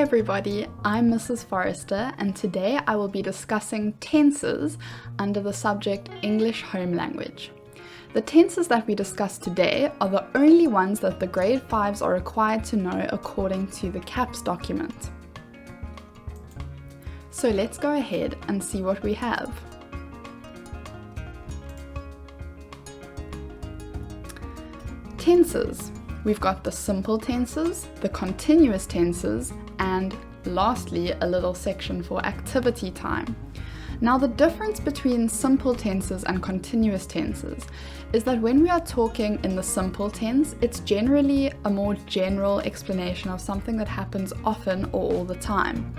everybody, I'm Mrs. Forrester and today I will be discussing tenses under the subject English Home Language. The tenses that we discuss today are the only ones that the grade 5s are required to know according to the CAPS document. So let's go ahead and see what we have. Tenses. We've got the simple tenses, the continuous tenses, and lastly, a little section for activity time. Now, the difference between simple tenses and continuous tenses is that when we are talking in the simple tense, it's generally a more general explanation of something that happens often or all the time.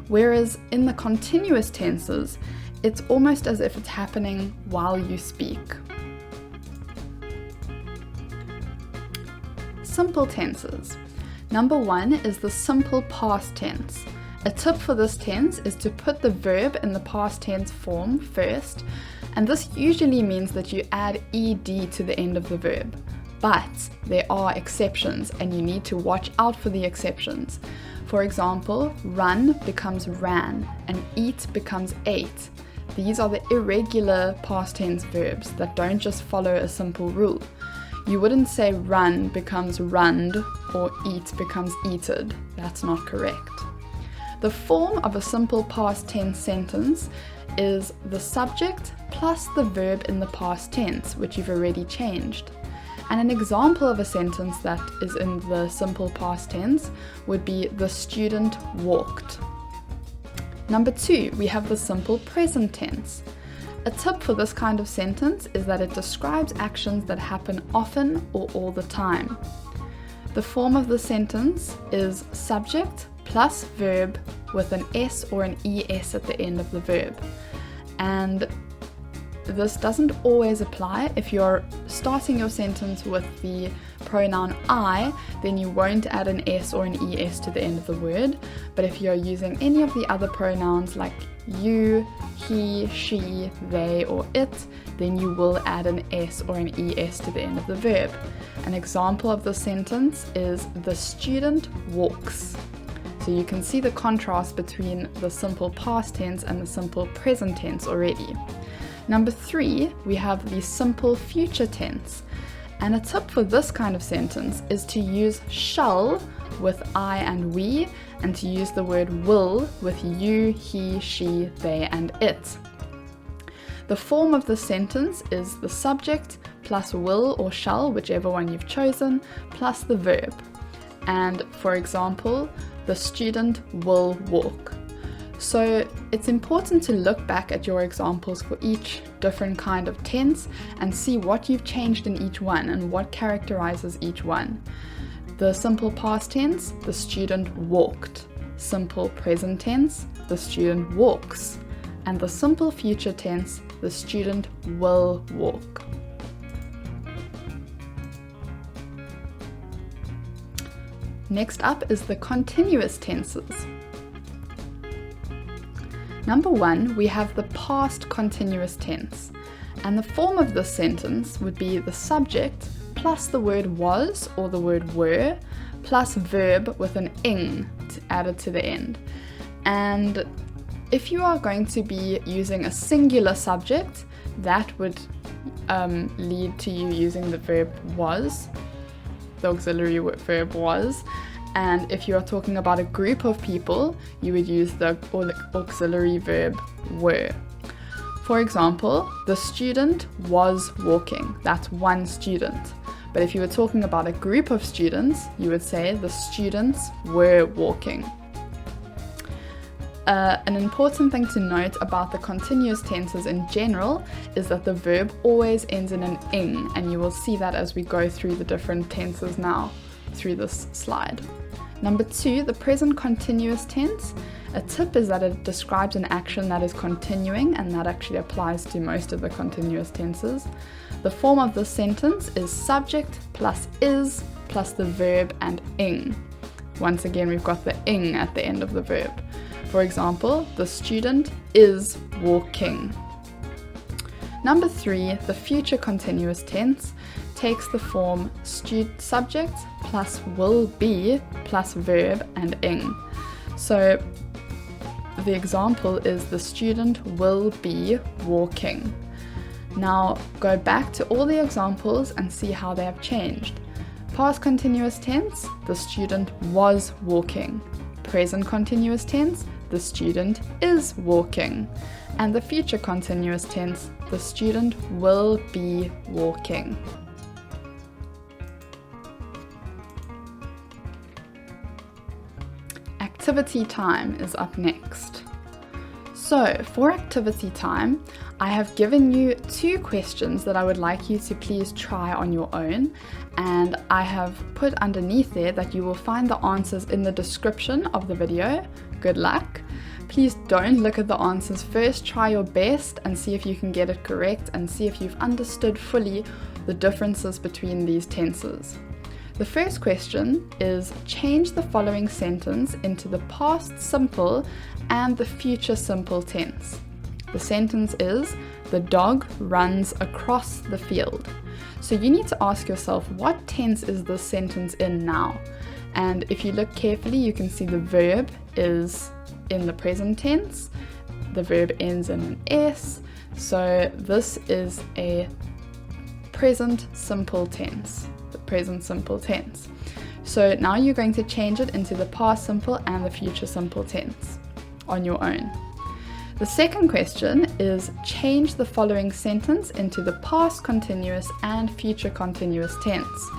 Whereas in the continuous tenses, it's almost as if it's happening while you speak. Simple tenses. Number 1 is the simple past tense. A tip for this tense is to put the verb in the past tense form first, and this usually means that you add ed to the end of the verb. But there are exceptions and you need to watch out for the exceptions. For example, run becomes ran and eat becomes ate. These are the irregular past tense verbs that don't just follow a simple rule. You wouldn't say run becomes runned or eat becomes eated. That's not correct. The form of a simple past tense sentence is the subject plus the verb in the past tense, which you've already changed. And an example of a sentence that is in the simple past tense would be the student walked. Number 2, we have the simple present tense. A tip for this kind of sentence is that it describes actions that happen often or all the time. The form of the sentence is subject plus verb with an S or an ES at the end of the verb. And this doesn't always apply. If you're starting your sentence with the pronoun I, then you won't add an S or an ES to the end of the word. But if you're using any of the other pronouns like you, he, she, they, or it, then you will add an S or an ES to the end of the verb. An example of the sentence is the student walks. So you can see the contrast between the simple past tense and the simple present tense already. Number 3, we have the simple future tense. And a tip for this kind of sentence is to use shall with I and we, and to use the word will with you, he, she, they, and it. The form of the sentence is the subject plus will or shall, whichever one you've chosen, plus the verb. And for example, the student will walk. So it's important to look back at your examples for each different kind of tense and see what you've changed in each one and what characterizes each one. The simple past tense, the student walked. Simple present tense, the student walks. And the simple future tense, the student will walk. Next up is the continuous tenses. Number 1, we have the past continuous tense, and the form of this sentence would be the subject plus the word was or the word were plus verb with an ing added to the end. And if you are going to be using a singular subject, that would lead to you using the verb was, the auxiliary verb was. And if you are talking about a group of people, you would use the auxiliary verb were. For example, the student was walking. That's one student. But if you were talking about a group of students, you would say the students were walking. An important thing to note about the continuous tenses in general is that the verb always ends in an ing, and you will see that as we go through the different tenses now through this slide. Number 2, the present continuous tense. A tip is that it describes an action that is continuing, and that actually applies to most of the continuous tenses. The form of this sentence is subject plus is plus the verb and ing. Once again, we've got the ing at the end of the verb. For example, the student is walking. Number 3, the future continuous tense takes the form subject plus will be plus verb and ing. So the example is the student will be walking. Now go back to all the examples and see how they have changed. Past continuous tense, the student was walking. Present continuous tense, the student is walking. And the future continuous tense, the student will be walking. Activity time is up next. So for activity time, I have given you 2 questions that I would like you to please try on your own, and I have put underneath there that you will find the answers in the description of the video. Good luck. Please don't look at the answers first, try your best and see if you can get it correct and see if you've understood fully the differences between these tenses. The first question is change the following sentence into the past simple and the future simple tense. The sentence is, the dog runs across the field. So you need to ask yourself, what tense is this sentence in now? And if you look carefully, you can see the verb is in the present tense. The verb ends in an S. So this is a present simple tense. The present simple tense. So now you're going to change it into the past simple and the future simple tense on your own. The second question is change the following sentence into the past continuous and future continuous tense.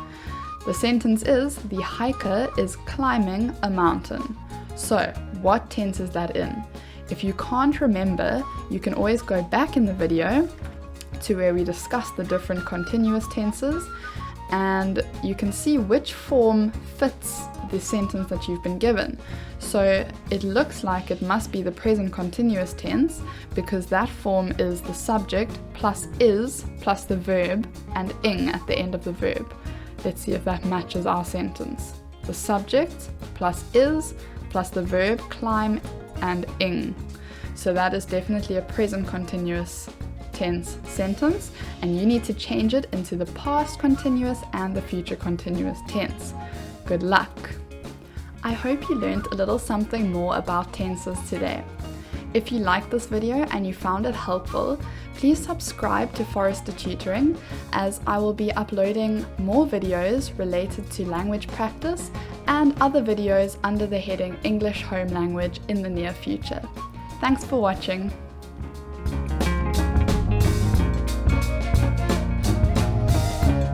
The sentence is, the hiker is climbing a mountain. So what tense is that in? If you can't remember, you can always go back in the video to where we discuss the different continuous tenses, and you can see which form fits the sentence that you've been given. So it looks like it must be the present continuous tense because that form is the subject plus is plus the verb and ing at the end of the verb. Let's see if that matches our sentence. The subject plus is plus the verb climb and ing. So that is definitely a present continuous tense sentence, and you need to change it into the past continuous and the future continuous tense. Good luck! I hope you learned a little something more about tenses today. If you liked this video and you found it helpful, please subscribe to Forrester Tutoring, as I will be uploading more videos related to language practice and other videos under the heading English Home Language in the near future. Thanks for watching.